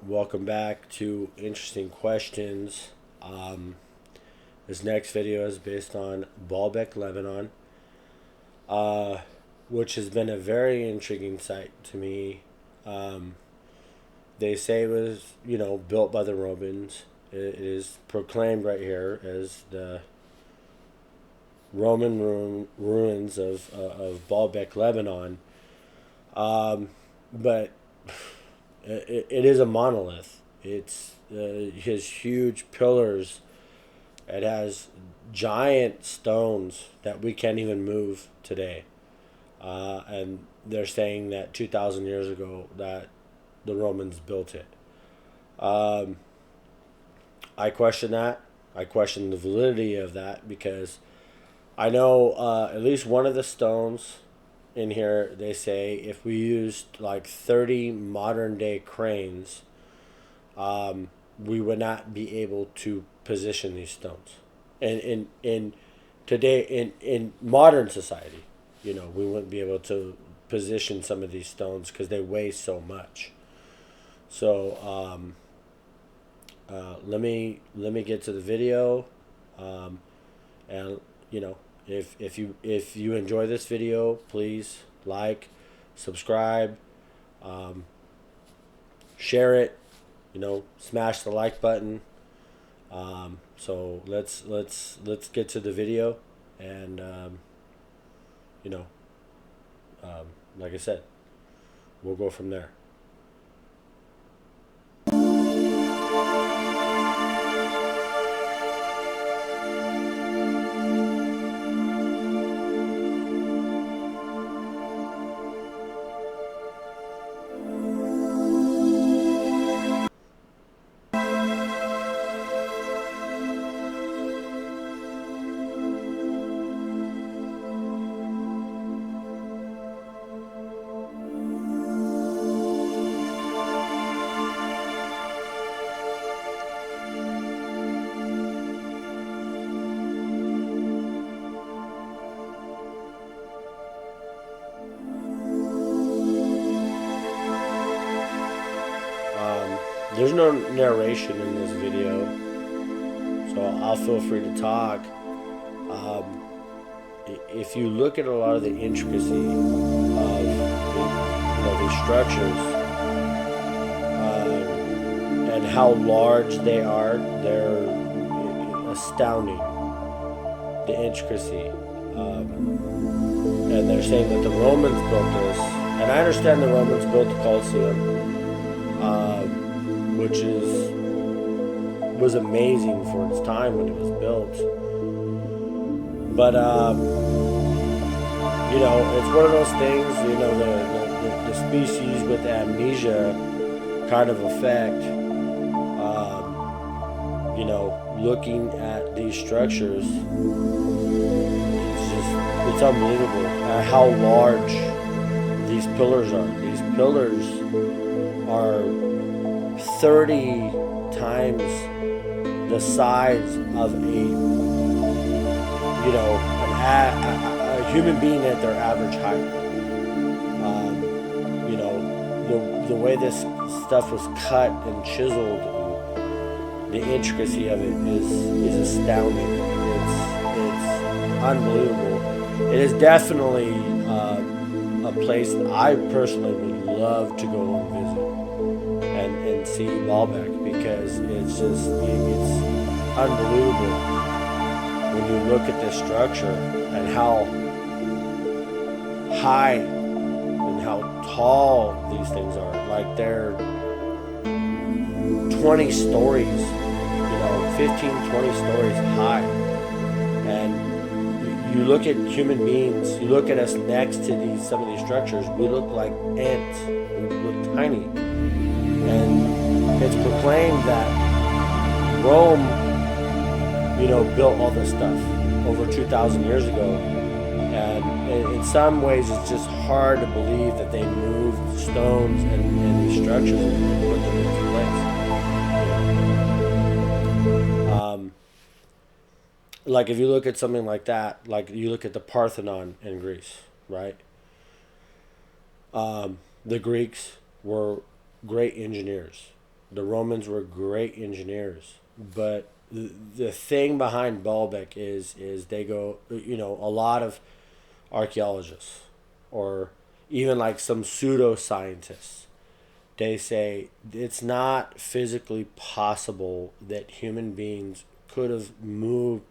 Welcome back to Interesting Questions. This next video is based on Baalbek, Lebanon, which has been a very intriguing site to me. They say it was, built by the Romans. It is proclaimed right here as the Roman ruins of Baalbek, Lebanon. But it is a monolith. It's has huge pillars. It has giant stones that we can't even move today. And they're saying that 2,000 years ago that the Romans built it. I question that. I question the validity of that because I know at least one of the stones in here, they say if we used like 30 modern day cranes, we would not be able to position these stones. And in today in modern society, we wouldn't be able to position some of these stones because they weigh so much. So let me get to the video, and if you enjoy this video, please like, subscribe, share it, smash the like button. So let's get to the video, and like I said, we'll go from there. There's no narration in this video, so I'll feel free to talk. If you look at a lot of the intricacy of these structures and how large they are, they're astounding. The intricacy, and they're saying that the Romans built this, and I understand the Romans built the Colosseum. Which was amazing for its time when it was built. But it's one of those things. The species with amnesia kind of effect. Looking at these structures, it's unbelievable how large these pillars are. These pillars are 30 times the size of a human being at their average height. The way this stuff was cut and chiseled, the intricacy of it is astounding. It's unbelievable. It is definitely a place that I personally would love to go and visit and see Baalbek, because it's unbelievable when you look at this structure and how high and how tall these things are. Like they're 20 stories, 15, 20 stories high. And you look at human beings, you look at us next to some of these structures, we look like ants, we look tiny. And it's proclaimed that Rome, built all this stuff over 2,000 years ago. And in some ways, it's just hard to believe that they moved stones and these structures and put them into place. Like if you look at something like that, like you look at the Parthenon in Greece, right? The Greeks were great engineers. The Romans were great engineers, but the thing behind Baalbek is they go, a lot of archaeologists or even like some pseudoscientists, they say it's not physically possible that human beings could have moved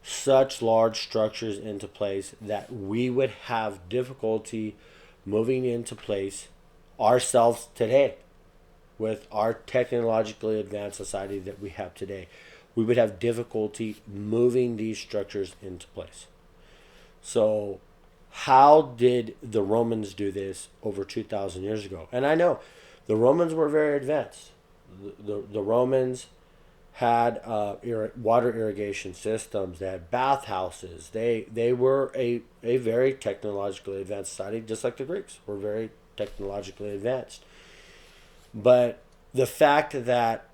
such large structures into place that we would have difficulty moving into place ourselves today with our technologically advanced society that we have today. We would have difficulty moving these structures into place. So, how did the Romans do this over 2,000 years ago? And I know the Romans were very advanced. The Romans had water irrigation systems. They had bathhouses. They were a very technologically advanced society, just like the Greeks were very technologically advanced. But the fact that,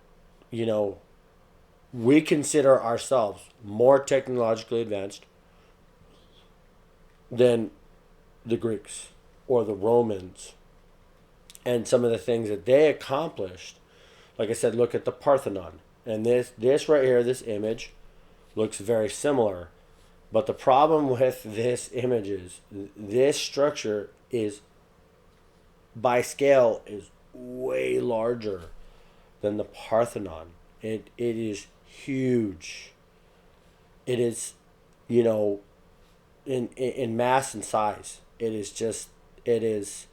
we consider ourselves more technologically advanced than the Greeks or the Romans and some of the things that they accomplished. Like I said, look at the Parthenon. And this right here, this image, looks very similar. But the problem with this image is this structure is, by scale, is way larger than the Parthenon. It is huge. It is, in mass and size, it is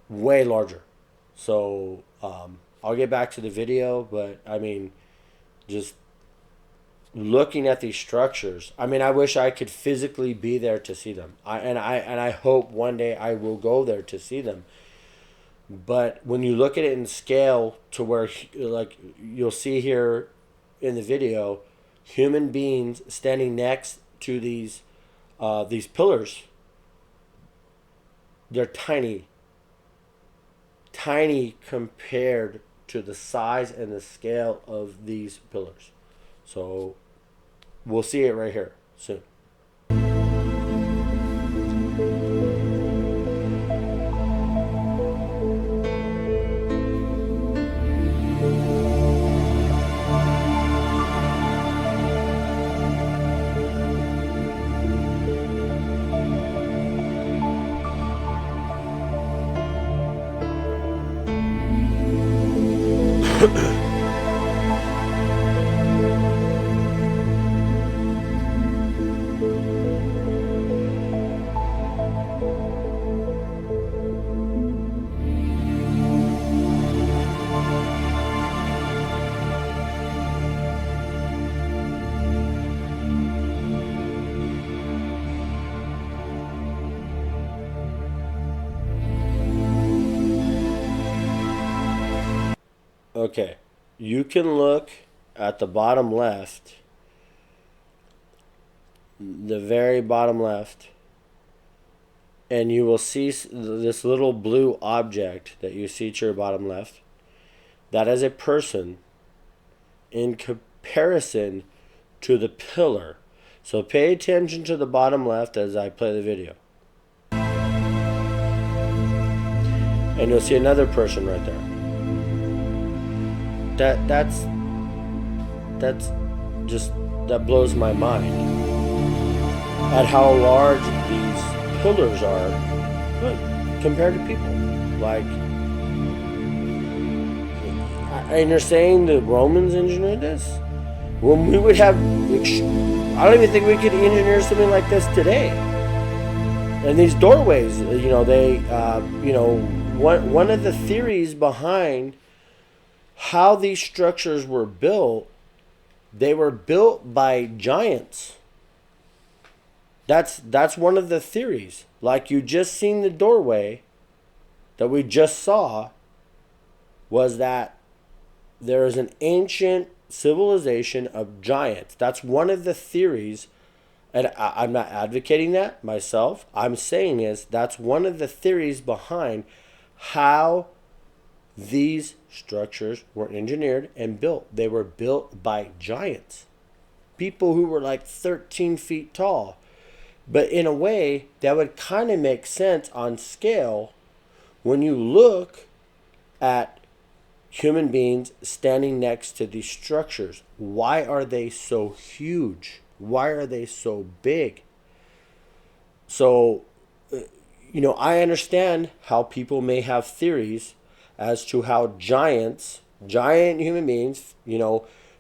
way larger. So I'll get back to the video, but I mean, just looking at these structures, I mean, I wish I could physically be there to see them. I hope one day I will go there to see them. But when you look at it in scale to where, like you'll see here in the video, human beings standing next to these pillars, they're tiny compared to the size and the scale of these pillars. So we'll see it right here soon. Okay, you can look at the bottom left, the very bottom left, and you will see this little blue object that you see to your bottom left. That is a person in comparison to the pillar. So pay attention to the bottom left as I play the video. And you'll see another person right there. That blows my mind at how large these pillars are compared to people. Like, and you're saying the Romans engineered this? When we would have, I don't even think we could engineer something like this today. And these doorways, one of the theories behind how these structures were built, they were built by giants. That's one of the theories. Like you just seen the doorway that we just saw, was that there is an ancient civilization of giants. That's one of the theories, and I'm not advocating that myself. I'm saying that's one of the theories behind how these structures were engineered and built. They were built by giants, people who were like 13 feet tall. But in a way, that would kind of make sense on scale when you look at human beings standing next to these structures. Why are they so huge? Why are they so big? So, I understand how people may have theories as to how giant human beings,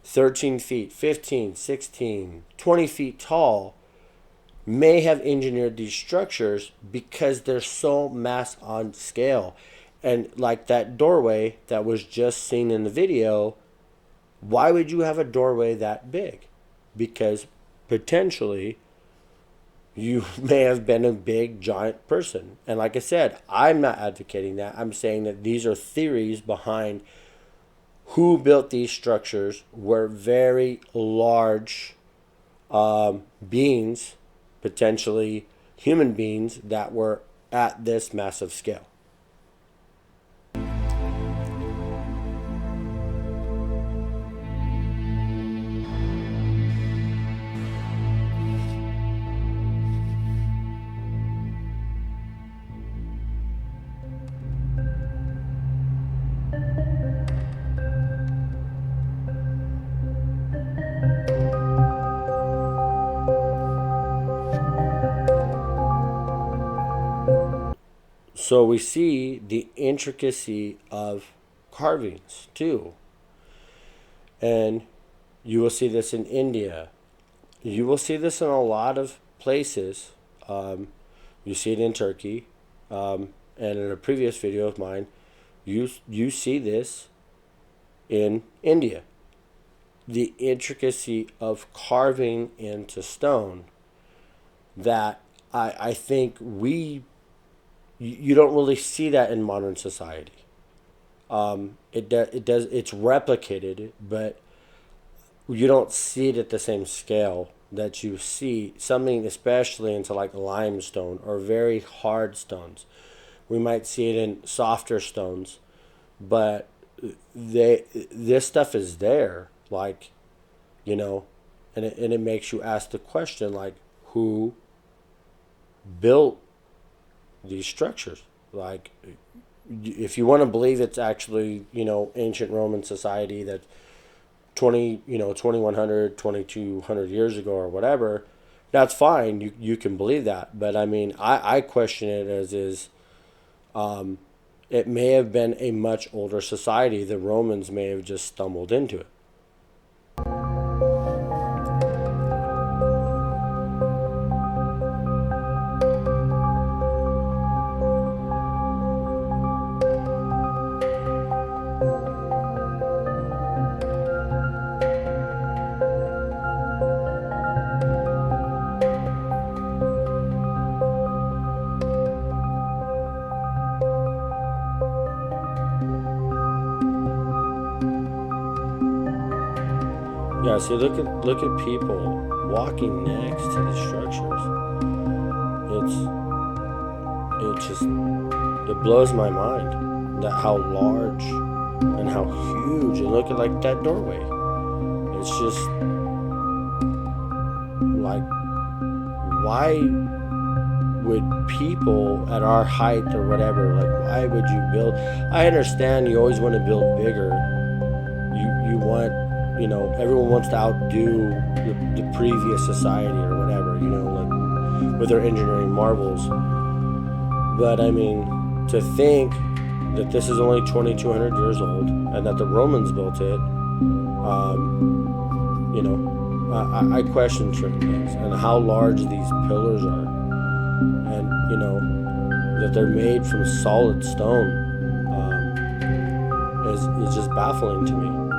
13 feet, 15, 16, 20 feet tall, may have engineered these structures because they're so mass on scale. And like that doorway that was just seen in the video, why would you have a doorway that big? Because potentially you may have been a big giant person. And like I said, I'm not advocating that. I'm saying that these are theories behind who built these structures were very large beings, potentially human beings, that were at this massive scale. So we see the intricacy of carvings too. And you will see this in India. You will see this in a lot of places. You see it in Turkey. And in a previous video of mine, you see this in India. The intricacy of carving into stone that I think you don't really see that in modern society. It's replicated, but you don't see it at the same scale that you see something, especially into like limestone or very hard stones. We might see it in softer stones, but this stuff is there, like, and it makes you ask the question, like, who built these structures? Like, if you want to believe it's actually, ancient Roman society that 2100, 2200 years ago or whatever, that's fine. You can believe that. But I mean, I question it as it may have been a much older society. The Romans may have just stumbled into it. Yeah, see, look at people walking next to these structures. It blows my mind that how large and how huge. And look at like that doorway. It's just like, why would people at our height or whatever, like, why would you build? I understand you always want to build bigger. You want, everyone wants to outdo the previous society or whatever, like with their engineering marvels. But I mean, to think that this is only 2,200 years old and that the Romans built it, I question certain things and how large these pillars are, and that they're made from solid stone is just baffling to me.